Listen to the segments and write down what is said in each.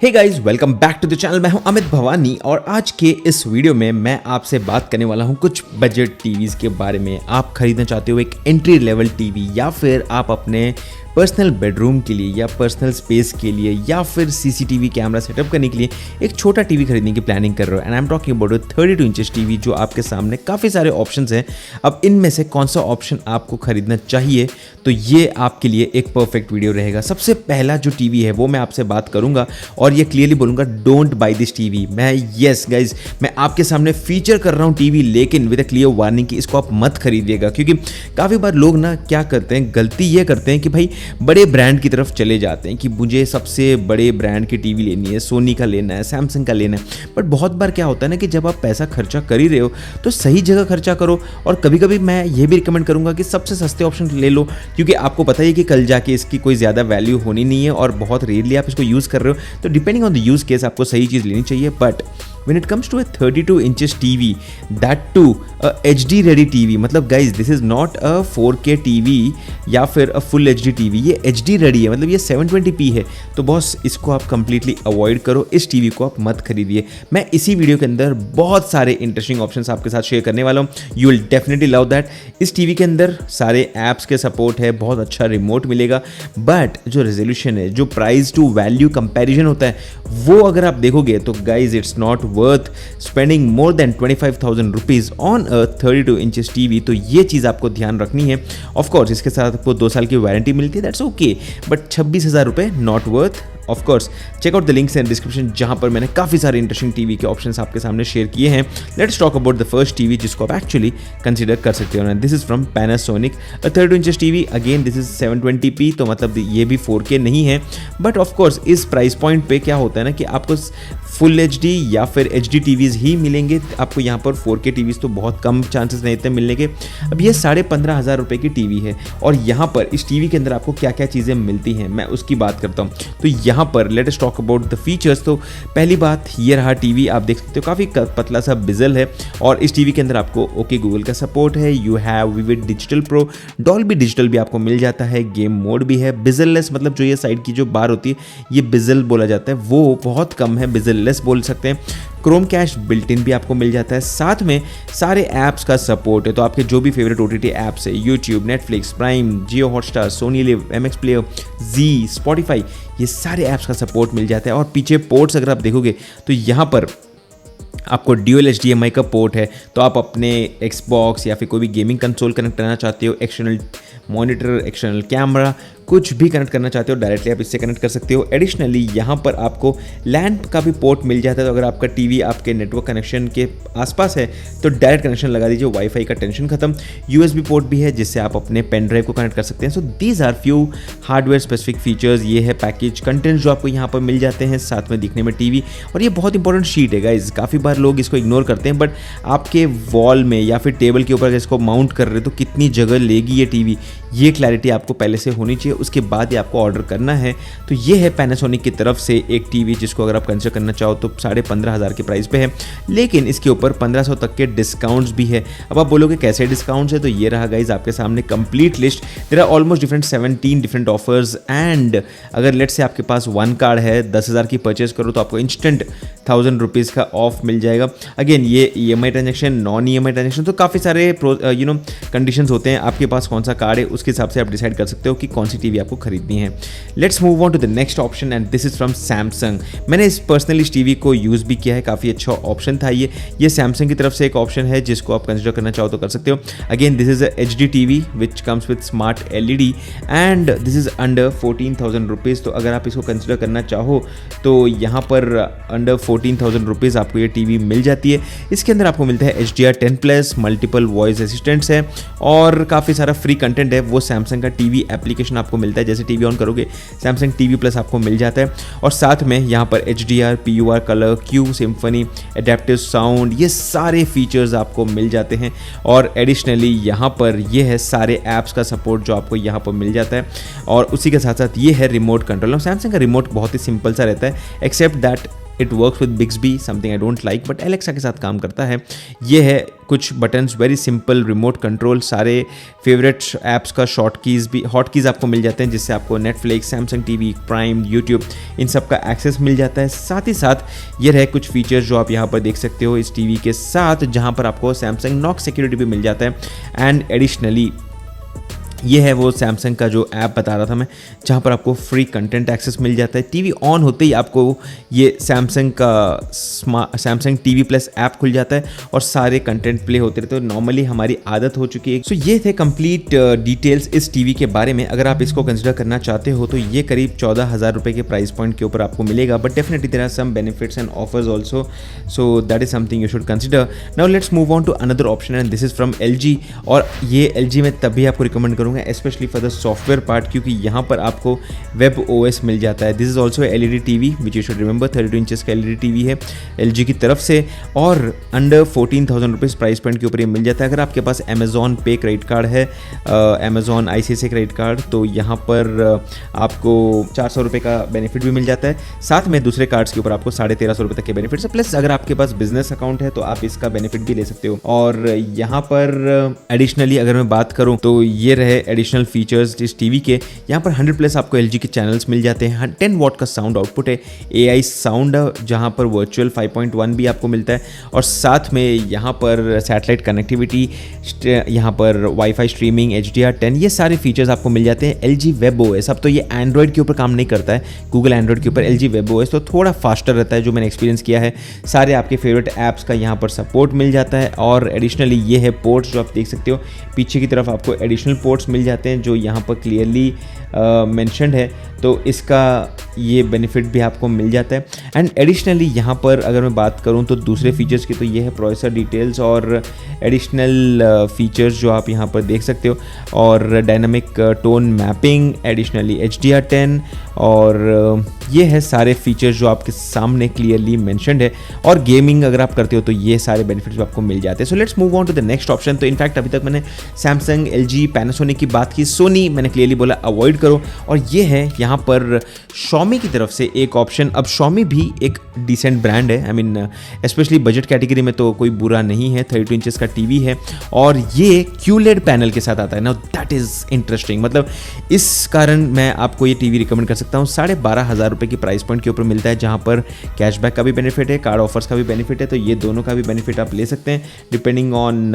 Hey guys, welcome back to the channel. मैं हूं अमित भवानी और आज के इस वीडियो में मैं आपसे बात करने वाला हूं कुछ बजट टीवीज़ के बारे में। आप खरीदना चाहते हो एक एंट्री लेवल टीवी, या फिर आप अपने पर्सनल बेडरूम के लिए या पर्सनल स्पेस के लिए या फिर सीसीटीवी कैमरा सेटअप करने के लिए एक छोटा टीवी खरीदने की प्लानिंग कर रहे हो। And I am talking about 32 inches TV जो आपके सामने काफ़ी सारे ऑप्शंस हैं। अब इनमें से कौन सा ऑप्शन आपको खरीदना चाहिए, तो ये आपके लिए एक परफेक्ट वीडियो रहेगा। सबसे पहला जो टीवी है वो मैं आपसे बात करूंगा और ये क्लियरली बोलूंगा, don't by this TV. Yes guys, मैं आपके सामने फीचर कर रहा हूँ टीवी, लेकिन विद अ क्लियर वार्निंग कि इसको आप मत खरीदिएगा। क्योंकि काफ़ी बार लोग ना क्या करते हैं, गलती ये करते हैं कि भाई बड़े ब्रांड की तरफ चले जाते हैं कि मुझे सबसे बड़े ब्रांड की टीवी लेनी है, सोनी का लेना है, सैमसंग का लेना है। बट बहुत बार क्या होता है ना कि जब आप पैसा खर्चा कर ही रहे हो तो सही जगह खर्चा करो। और कभी कभी मैं ये भी रिकमेंड करूंगा कि सबसे सस्ते ऑप्शन ले लो, क्योंकि आपको पता है कि कल जाके इसकी कोई ज़्यादा वैल्यू होनी नहीं है और बहुत रेयरली आप इसको यूज़ कर रहे हो। तो depending on the use case आपको सही चीज़ लेनी चाहिए। But when it comes to a 32 inches TV, that too a HD ready TV, मतलब guys this is not a 4K TV या फिर a full HD TV, ये HD ready है, मतलब ये 720p है। तो बॉस इसको आप completely avoid करो, इस TV को आप मत खरीदिए। मैं इसी वीडियो के अंदर बहुत सारे इंटरेस्टिंग ऑप्शंस आपके साथ शेयर करने वाला हूँ। You will definitely love that. इस TV के अंदर सारे ऐप्स के सपोर्ट है, बहुत अच्छा रिमोट मिलेगा। बट जो रेजोल्यूशन है, जो प्राइस टू वैल्यू कंपैरिजन होता है, वो अगर आप देखोगे तो guys it's not worth spending more than 25,000 rupees on a 32 inches TV। तो ये चीज़ आपको ध्यान रखनी है। ऑफ कोर्स इसके साथ आपको 2 साल की वारंटी मिलती है, दैट्स ओके। बट 26,000 रुपये not worth. Of course check out the links in description, जहां पर मैंने काफ़ी सारे इंटरेस्टिंग टीवी के ऑप्शंस आपके सामने शेयर किए हैं। Let's talk about the first TV जिसको आप एक्चुअली कंसीडर कर सकते हो। This is from Panasonic, 32 inches TV. Again this is 720p, तो मतलब ये भी 4K नहीं है। बट ऑफ कोर्स इस प्राइस पॉइंट पे क्या होता है ना कि आपको फुल HD या फिर HD टीवीज़ ही मिलेंगे। आपको यहाँ पर 4K टीवीज़ तो बहुत कम चांसेस रहते हैं मिलने के। अब ये 15,500 रुपये की टीवी है और यहाँ पर इस टीवी के अंदर आपको क्या क्या चीज़ें मिलती हैं मैं उसकी बात करता हूँ। तो यहाँ पर let us talk about the features. तो पहली बात, ये रहा टीवी, आप देख सकते हो काफ़ी पतला सा बिजल है और इस टीवी के अंदर आपको ओके गूगल का सपोर्ट है। You have vivid digital pro, Dolby digital भी आपको मिल जाता है, गेम मोड भी है। बिजललेस मतलब जो ये साइड की जो बार होती है ये बिजल बोला जाता है, वो बहुत कम है, बिजललेस बोल सकते हैं। क्रोम कैश बिल्ट इन भी आपको मिल जाता है। साथ में सारे ऐप्स का सपोर्ट है, तो आपके जो भी फेवरेट OTT ऐप्स है, YouTube, Netflix, Prime, Jio Hotstar, Sony LIV, MX player, Zee, Spotify, ये सारे ऐप्स का सपोर्ट मिल जाता है। और पीछे पोर्ट्स अगर आप देखोगे तो यहाँ पर आपको ड्यूअल HDMI का पोर्ट है, तो आप अपने Xbox या फिर कोई भी गेमिंग कंसोल कनेक्ट करना चाहते हो, एक्सटर्नल मॉनिटर, एक्सटर्नल कैमरा, कुछ भी कनेक्ट करना चाहते हो डायरेक्टली आप इससे कनेक्ट कर सकते हो। एडिशनली यहाँ पर आपको लैन का भी पोर्ट मिल जाता है, तो अगर आपका टीवी आपके नेटवर्क कनेक्शन के आसपास है तो डायरेक्ट कनेक्शन लगा दीजिए, वाईफाई का टेंशन खत्म। USB पोर्ट भी है जिससे आप अपने पेन ड्राइव को कनेक्ट कर सकते हैं। So these are few hardware specific features. ये है पैकेज कंटेंट जो आपको यहाँ पर मिल जाते हैं, साथ में दिखने में टीवी। और ये बहुत इंपॉर्टेंट शीट है गाइज, काफ़ी बार लोग इसको इग्नोर करते हैं, बट आपके वॉल में या फिर टेबल के ऊपर अगर इसको माउंट कर रहे हो तो कितनी जगह लेगी ये टीवी, ये क्लैरिटी आपको पहले से होनी चाहिए, उसके बाद ही आपको ऑर्डर करना है। तो ये है पैनासोनिक की तरफ से एक टीवी जिसको अगर आप कंसिडर करना चाहो तो 15,500 के प्राइस पे है, लेकिन इसके ऊपर 1,500 तक के डिस्काउंट्स भी है। अब आप बोलोगे कैसे डिस्काउंट्स है, तो ये रहा गाइज आपके सामने complete list. There are almost 17 different offers. And अगर लेट्स से आपके पास 1 कार्ड है, 10,000 की परचेज करो तो आपको इंस्टेंट 1,000 रुपीज़ का ऑफ मिल जाएगा। अगेन ये EMI transaction, non EMI transaction, तो काफ़ी सारे कंडीशंस होते हैं। आपके पास कौन सा कार्ड है उसके हिसाब से आप डिसाइड कर सकते हो कि कौन सी टीवी आपको खरीदनी है। Let's move on to the next option and this is from Samsung. मैंने पर्सनली इस टीवी को यूज़ भी किया है, काफ़ी अच्छा ऑप्शन था ये सैमसंग की तरफ से एक ऑप्शन है जिसको आप कंसिडर करना चाहो तो कर सकते हो। Again this is HD TV which comes with smart LED and this is under 14,000 rupees. तो अगर आप इसको कंसिडर करना चाहो तो यहाँ पर अंडर 14,000 रुपीज़ आपको ये टीवी मिल जाती है। इसके अंदर आपको मिलता है HDR10+, मल्टीपल वॉइस असिस्टेंट्स है और काफ़ी सारा फ्री कंटेंट है। वो सैमसंग का टीवी एप्लीकेशन आपको मिलता है, जैसे टीवी ऑन करोगे सैमसंग TV प्लस आपको मिल जाता है। और साथ में यहाँ पर HDR, PUR, colour, Q, symphony, adaptive sound, ये सारे फीचर्स आपको मिल जाते हैं। और एडिशनली यहाँ पर ये है सारे ऐप्स का सपोर्ट जो आपको यहाँ पर मिल जाता है। और उसी के साथ साथ ये है रिमोट कंट्रोल। सैमसंग का रिमोट बहुत ही सिंपल सा रहता है, except that it works with Bixby, something I don't like, but Alexa के साथ काम करता है। ये है कुछ buttons, very simple remote control, सारे फेवरेट ऐप्स का हॉट कीज़ आपको मिल जाते हैं, जिससे आपको Netflix, Samsung TV, Prime, YouTube, इन सब का एक्सेस मिल जाता है। साथ ही साथ ये रहे कुछ फीचर्स जो आप यहाँ पर देख सकते हो इस टीवी के साथ, जहाँ पर आपको सैमसंग नॉक सिक्योरिटी भी मिल जाता है। एंड एडिशनली ये है वो सैमसंग का जो ऐप बता रहा था मैं, जहाँ पर आपको फ्री कंटेंट एक्सेस मिल जाता है। टीवी ऑन होते ही आपको ये सैमसंग टीवी प्लस ऐप खुल जाता है और सारे कंटेंट प्ले होते रहते हैं। नॉर्मली हमारी आदत हो चुकी है। सो ये थे कंप्लीट डिटेल्स इस टीवी के बारे में। अगर आप इसको कंसिडर करना चाहते हो तो ये करीब 14,000 रुपये के प्राइस पॉइंट के ऊपर आपको मिलेगा, but definitely there are some benefits and offers also, so that is something you should consider. Now let's move on to another option and this is from LG। और ये LG में तभी आपको recommend करूँगा specially for the software part, क्योंकि यहाँ पर आपको वेब OS मिल जाता है। This is also LED TV which you should remember, 32 inches का LED TV है LG की तरफ से, और अंडर 14,000 रुपीज़ प्राइस पॉइंट के ऊपर ये मिल जाता है। अगर आपके पास अमेजॉन पे क्रेडिट कार्ड है, अमेजॉन ICICI क्रेडिट कार्ड, तो यहाँ पर आपको 400 रुपये का बेनिफिट भी मिल जाता है। साथ में दूसरे कार्ड्स के ऊपर आपको 1350 रुपये तक के बेनिफिट्स है। प्लस अगर आपके पास बिजनेस अकाउंट है तो आप इसका बेनिफिट भी ले सकते हो। और यहाँ पर एडिशनली अगर मैं बात करूँ तो ये रहे एडिशनल फीचर्स इस टीवी के। यहाँ पर 100+ आपको LG के चैनल्स मिल जाते हैं। 10 वॉट का साउंड आउटपुट है, AI साउंड, जहाँ पर वर्चुअल 5.1 भी आपको मिलता है, और साथ में यहाँ पर सैटेलाइट कनेक्टिविटी, यहाँ पर वाईफाई स्ट्रीमिंग, HDR10, ये सारे फीचर्स आपको मिल जाते हैं। LG वेब OS, अब तो ये एंड्रॉयड के ऊपर काम नहीं करता है, गूगल एंड्रॉयड के ऊपर, LG वेब OS तो थोड़ा फास्टर रहता है जो मैंने एक्सपीरियंस किया है। सारे आपके फेवरेट ऐप्स का यहाँ पर सपोर्ट मिल जाता है। और एडिशनली ये है पोर्ट्स जो आप देख सकते हो, पीछे की तरफ आपको एडिशनल पोर्ट्स मिल जाते हैं जो यहाँ पर क्लियरली मेंशन्ड है, तो इसका ये बेनिफिट भी आपको मिल जाता है। एंड एडिशनली यहाँ पर अगर मैं बात करूँ तो दूसरे फीचर्स की, तो ये है प्रोसेसर डिटेल्स और एडिशनल फीचर्स जो आप यहाँ पर देख सकते हो, और dynamic tone mapping, additionally HDR10, और ये है सारे फीचर्स जो आपके सामने क्लियरली मेंशन्ड है। और गेमिंग अगर आप करते हो तो ये सारे बेनिफिट्स भी आपको मिल जाते हैं। So let's move on to the next option. तो इनफैक्ट अभी तक मैंने सैमसंग, LG, पैनासोनिक की बात की, सोनी मैंने क्लियरली बोला अवॉइड करो। और ये है यहाँ पर Xiaomi की तरफ से एक ऑप्शन। अब Xiaomi भी एक डिसेंट ब्रांड है, I mean specially budget category में तो कोई बुरा नहीं है। 32 इंचेस का टीवी है और ये QLED पैनल के साथ आता है। नाउ दैट इज इंटरेस्टिंग, मतलब इस कारण मैं आपको ये टीवी रिकमेंड कर सकता हूँ। 12,500 रुपये की प्राइस पॉइंट के ऊपर मिलता है, जहाँ पर कैशबैक का भी बेनिफिट है, कार्ड ऑफर्स का भी बेनिफिट है, तो ये दोनों का भी बेनिफिट आप ले सकते हैं depending on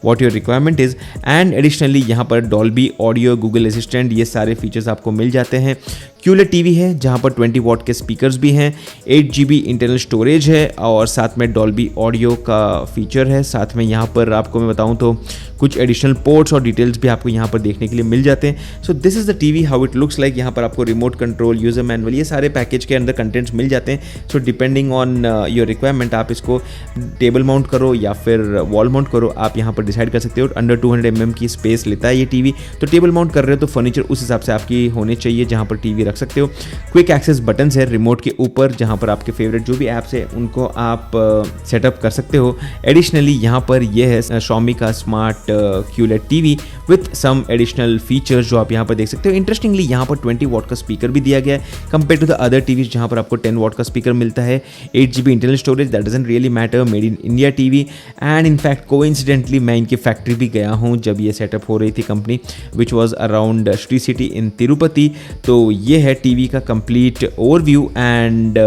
what your requirement is. And additionally यहाँ पर डॉल्बी ऑडियो, गूगल असिस्टेंट, ये सारे फीचर्स आपको मिल जाते हैं। QLED टीवी है जहाँ पर 20 वॉट के स्पीकर्स भी हैं, 8 GB इंटरनल स्टोरेज है, और साथ में डॉल्बी ऑडियो का फीचर है। साथ में यहाँ पर आपको मैं बताऊँ तो कुछ एडिशनल पोर्ट्स और डिटेल्स भी आपको यहाँ पर देखने के लिए मिल जाते हैं। So this is the TV how it looks like. यहाँ पर आपको रिमोट कंट्रोल, यूज़र मैनुअल, ये सारे पैकेज के अंदर कंटेंट्स मिल जाते हैं। So depending on your requirement आप इसको टेबल माउंट करो या फिर वॉल माउंट करो, आप यहाँ पर डिसाइड कर सकते हो। अंडर 200 mm की स्पेस लेता है ये टीवी, तो टेबल माउंट कर रहे हो तो फर्नीचर उस हिसाब से आपकी होने चाहिए जहाँ पर टीवी रख सकते हो। क्विक एक्सेस बटन्स है रिमोट के ऊपर, जहाँ पर आपके फेवरेट जो भी ऐप्स है उनको आप सेटअप कर सकते हो। एडिशनली यहाँ पर ये है Xiaomi का smart QLED TV with some additional features जो आप यहाँ पर देख सकते हो। इंटरेस्टिंगली यहाँ पर 20 वॉट का स्पीकर भी दिया गया है compare to the other TVs जहाँ पर आपको 10 वॉट का स्पीकर मिलता है। 8 GB internal storage, that doesn't really matter, made in India TV. And in fact coincidentally मैं इनकी फैक्ट्री भी गया हूँ जब ये सेटअप हो रही थी company, which was around Shri city in Tirupati. तो ये है टीवी का कंप्लीट ओवरव्यू। एंड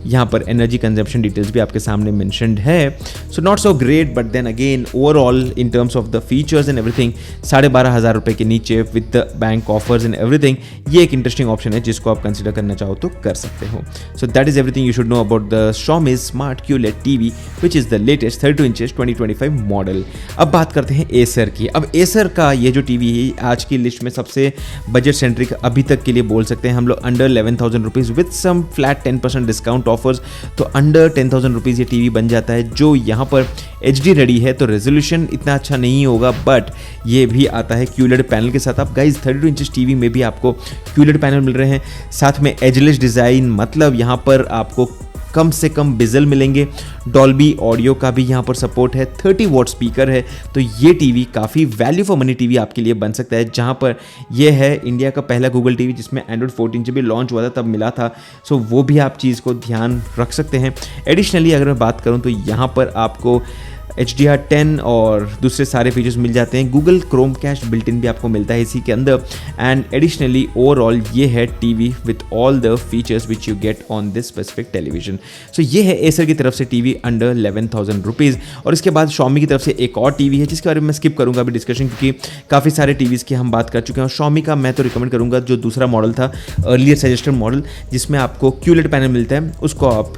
यहाँ पर एनर्जी कंजम्पशन डिटेल्स भी आपके सामने मेंशन्ड है। So not so great, but then again overall in terms of the features and everything 12,500 रुपये के नीचे with the bank offers and everything, ये एक इंटरेस्टिंग ऑप्शन है जिसको आप कंसिडर करना चाहो तो कर सकते हो। सो that is everything you should know about the Xiaomi smart QLED TV which is the latest 32 inches 2025 model. अब बात करते हैं Acer की। अब Acer का ये जो टीवी है आज की लिस्ट में सबसे बजट सेंट्रिक अभी तक के लिए बोल सकते हैं हम लोग। Under 11,000 rupees with some flat 10% discount offers, तो अंडर 10,000 रुपीज़ ये टीवी बन जाता है, जो यहाँ पर HD रेडी है। तो रेजोल्यूशन इतना अच्छा नहीं होगा, बट ये भी आता है QLED पैनल के साथ। आप गाइज 32 इंचेस टीवी में भी आपको QLED पैनल मिल रहे हैं, साथ में एजलेस डिज़ाइन, मतलब यहाँ पर आपको कम से कम बिजल मिलेंगे, डॉल्बी ऑडियो का भी यहाँ पर सपोर्ट है, 30 वॉट स्पीकर है। तो ये टीवी काफ़ी वैल्यू फॉर मनी टीवी आपके लिए बन सकता है, जहाँ पर ये है इंडिया का पहला गूगल टीवी जिसमें एंड्रॉइड 14 जब भी लॉन्च हुआ था तब मिला था। सो वो भी आप चीज़ को ध्यान रख सकते हैं। एडिशनली अगर मैं बात करूँ तो यहाँ पर आपको HDR10 और दूसरे सारे फीचर्स मिल जाते हैं। Google Chrome cash built in भी आपको मिलता है इसी के अंदर। एंड एडिशनली ओवरऑल ये है TV with all the features which you get on this specific television. So ये है एसर की तरफ से टीवी अंडर 11,000 रुपीज़। और इसके बाद Xiaomi की तरफ से एक और टीवी है जिसके बारे में मैं स्किप करूंगा अभी डिस्कशन, क्योंकि काफ़ी सारे टीवीज़ की हम बात कर चुके हैं। और Xiaomi का मैं तो रिकमेंड करूंगा जो दूसरा मॉडल था, अर्लियर सजेस्टेड मॉडल, जिसमें आपको QLED पैनल मिलता है, उसको आप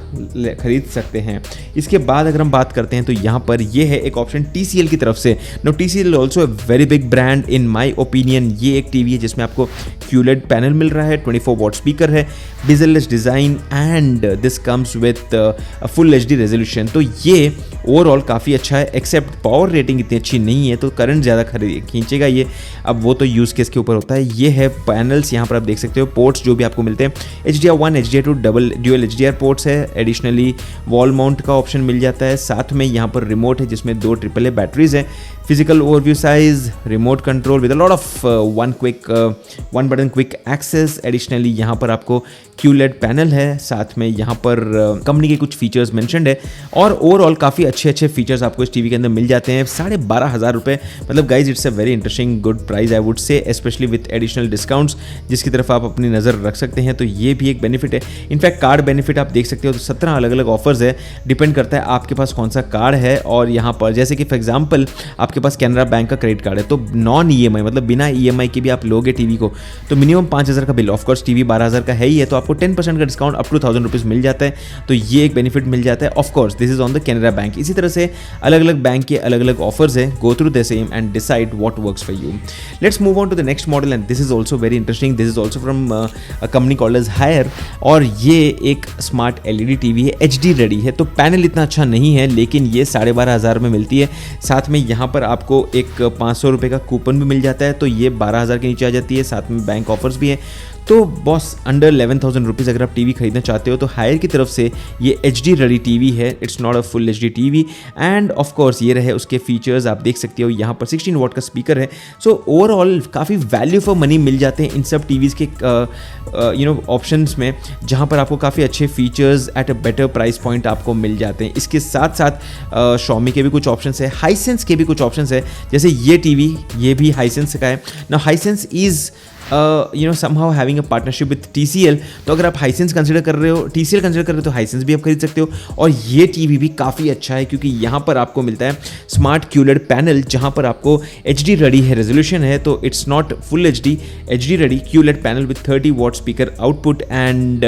खरीद सकते हैं। इसके बाद अगर हम बात करते हैं तो यहाँ पर ये है एक ऑप्शन TCL की तरफ से। No TCL also a very big brand in my opinion. ये एक टीवी है जिसमें आपको QLED पैनल मिल रहा है, 24 वॉट स्पीकर है, bezel-less design and this comes with a full HD resolution. तो ये ओवरऑल काफ़ी अच्छा है, एक्सेप्ट पावर रेटिंग इतनी अच्छी नहीं है तो करंट ज़्यादा खींचेगा ये। अब वो तो यूज़ केस के ऊपर होता है। ये है पैनल्स, यहाँ पर आप देख सकते हो पोर्ट्स जो भी आपको मिलते हैं, HDR1 HDR2 dual HDR ports है। एडिशनली वॉल माउंट का ऑप्शन मिल जाता है, साथ में यहाँ पर रिमोट है जिसमें 2 AAA बैटरीज हैं, physical overview size, remote control with a lot of one button quick access. Additionally यहाँ पर आपको QLED पैनल है, साथ में यहाँ पर कंपनी के कुछ फीचर्स मेंशन्ड है। और ओवरऑल काफ़ी अच्छे फीचर्स आपको इस टीवी के अंदर मिल जाते हैं। 12,500 रुपये, मतलब guys it's a very interesting good price I would say, specially with additional discounts जिसकी तरफ आप अपनी नज़र रख सकते हैं। तो ये भी एक बेनिफिट है। इनफैक्ट कार्ड बेनिफिट आप देख सकते हो तो 17 अलग अलग ऑफर्स है, डिपेंड करता है आपके पास कौन सा कार्ड है। और यहाँ पर जैसे कि फॉर एग्जाम्पल आपके पास कैनरा बैंक का क्रेडिट कार्ड है तो नॉन EMI मतलब बिना EMI के भी आप लोगे टीवी को तो मिनिमम 5,000 का बिल, ऑफकोर्स टीवी 12,000 का है ही है, तो आपको 10% का डिस्काउंट अप टू 1,000 रुपीज़ मिल जाता है। तो ये एक बेनिफिट मिल जाता है। Of course this is on the Canara bank. इसी तरह से अलग अलग बैंक के अलग अलग ऑफर्स है। Go through the same and decide what works for you. Let's move on to the next model and this is also very interesting. This is also from a company called as Haier और ये एक smart LED TV है, HD ready है। तो panel इतना अच्छा नहीं है लेकिन ये 12,500 में मिलती है। साथ में यहाँ पर आपको एक 500 रुपये का कूपन भी मिल जाता है, तो ये 12,000 के नीचे आ जाती है। साथ में बैंक ऑफर्स भी है। तो बॉस अंडर 11,000 रुपीज़ अगर आप टीवी खरीदना चाहते हो तो हायर की तरफ से ये HD रेडी टीवी है। It's not a full HD TV end of course ये रहे उसके फीचर्स आप देख सकते हो। यहाँ पर 16 वॉट का स्पीकर है। सो ओवरऑल काफ़ी वैल्यू फॉर मनी मिल जाते हैं इन सब टीवीज़ के ऑप्शंस में, जहाँ पर आपको काफ़ी अच्छे features at a better price point आपको मिल जाते हैं। इसके साथ साथ Xiaomi के भी कुछ ऑप्शंस है, हाइसेंस के भी कुछ ऑप्शंस है, जैसे ये टीवी ये भी हाइसेंस का है ना। Hisense is somehow having a partnership with TCL। तो अगर आप हाइसेंस कंसिडर कर रहे हो, TCL कंसिडर कर रहे हो तो हाइसेंस भी आप खरीद सकते हो। और ये टीवी भी काफ़ी अच्छा है क्योंकि यहाँ पर आपको मिलता है स्मार्ट QLED पैनल, जहाँ पर आपको HD रेडी है, रेजोल्यूशन है, तो it's not full HD ready QLED panel with 30 watt speaker output and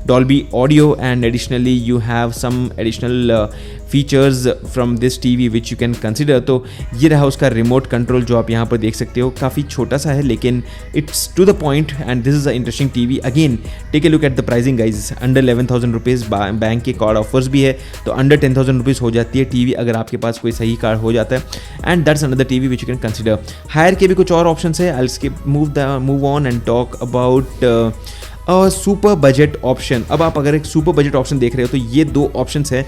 Dolby audio and additionally you have some additional features from this TV which you can consider. तो ये रहा उसका remote control जो आप यहाँ पर देख सकते हो, काफ़ी छोटा सा है लेकिन it's to the point and this is a interesting TV. Again take a look at the pricing guys, under 11,000 rupees. Bank के कार्ड ऑफर्स भी है तो अंडर 10,000 रुपीज़ हो जाती है टीवी अगर आपके पास कोई सही कार्ड हो जाता है। And that's another TV which you can consider. Haier के भी कुछ और ऑप्शन है, I skip move on and talk about super budget option. अब आप अगर एक सुपर बजट ऑप्शन देख रहे हो तो ये 2 ऑप्शंस है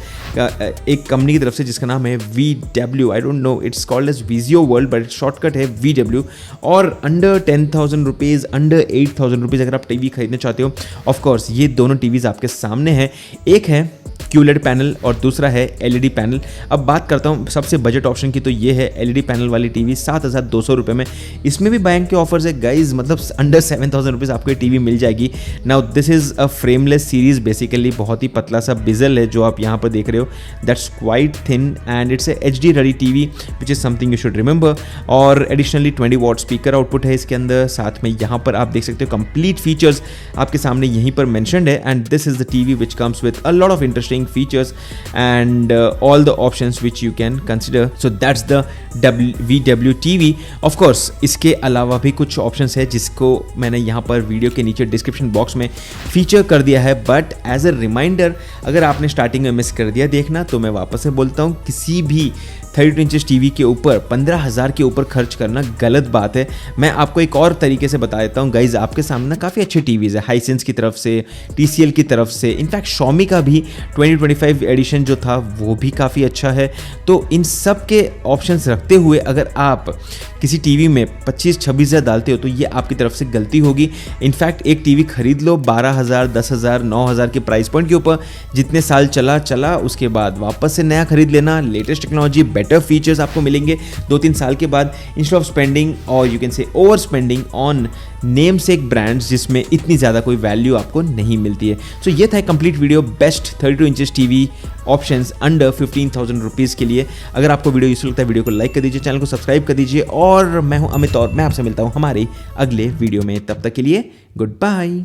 एक कंपनी की तरफ से जिसका नाम है VW। I don't know it's called as Vizio world but shortcut है VW। और अंडर 10,000 रुपीज़, अंडर 8,000 रुपीज़ अगर आप टीवी खरीदना चाहते हो, ऑफकोर्स ये दोनों टीवीज़ आपके सामने हैं। एक है QLED पैनल और दूसरा है LED पैनल। अब बात करता हूँ सबसे बजट ऑप्शन की, तो ये है LED पैनल वाली टीवी 7,200 रुपये में। इसमें भी बैंक के ऑफर्स है गाइज, मतलब अंडर 7,000 रुपीज़ आपको ये टीवी मिल जाएगी। Now this is a frameless series, basically बहुत ही पतला सा बिजल है जो आप यहाँ पर देख रहे हो, that's quite thin and it's a HD ready TV which is something you should remember. और एडिशनली 20 वॉट स्पीकर आउटपुट है इसके अंदर। साथ में यहाँ पर आप देख सकते हो कंप्लीट फीचर्स आपके सामने यहीं पर मैंशनड है and this is the TV which comes with a lot of interesting features and all the options which you can consider. So that's the VW TV. Of course इसके अलावा भी कुछ options है जिसको मैंने यहाँ पर वीडियो के नीचे डिस्क्रिप्शन बॉक्स में फीचर कर दिया है, बट एज अ रिमाइंडर अगर आपने स्टार्टिंग में मिस कर दिया देखना तो मैं वापस से बोलता हूँ, किसी भी 32 इंचेस टीवी के ऊपर 15,000 के ऊपर खर्च करना गलत बात है। मैं आपको एक और तरीके से बता देता हूँ गाइज, आपके सामने ना काफ़ी अच्छे टीवीज़ है हाइसेंस की तरफ से, TCL की तरफ से, इनफैक्ट Xiaomi का भी 2025 एडिशन जो था वो भी काफ़ी अच्छा है। तो इन सब के ऑप्शंस रखते हुए अगर आप किसी टीवी में 25-26 हज़ार डालते हो तो ये आपकी तरफ से गलती होगी। इनफैक्ट एक टीवी खरीद लो 12,000, 10,000, 9,000 के प्राइस पॉइंट के ऊपर, जितने साल चला उसके बाद वापस से नया खरीद लेना। लेटेस्ट टेक्नोलॉजी, बेटर फीचर्स आपको मिलेंगे 2-3 साल के बाद, इंस्टेड ऑफ स्पेंडिंग और you can say over spending on name sec brands जिसमें इतनी ज़्यादा कोई वैल्यू आपको नहीं मिलती है। सो ये था complete video best 32 inches TV options under 15,000 rupees के लिए। अगर आपको वीडियो यूजफुल लगता है वीडियो को लाइक कर दीजिए, चैनल को सब्सक्राइब कर दीजिए, और मैं हूं अमित और मैं आपसे मिलता हूं हमारे अगले वीडियो में। तब तक के लिए गुड बाय।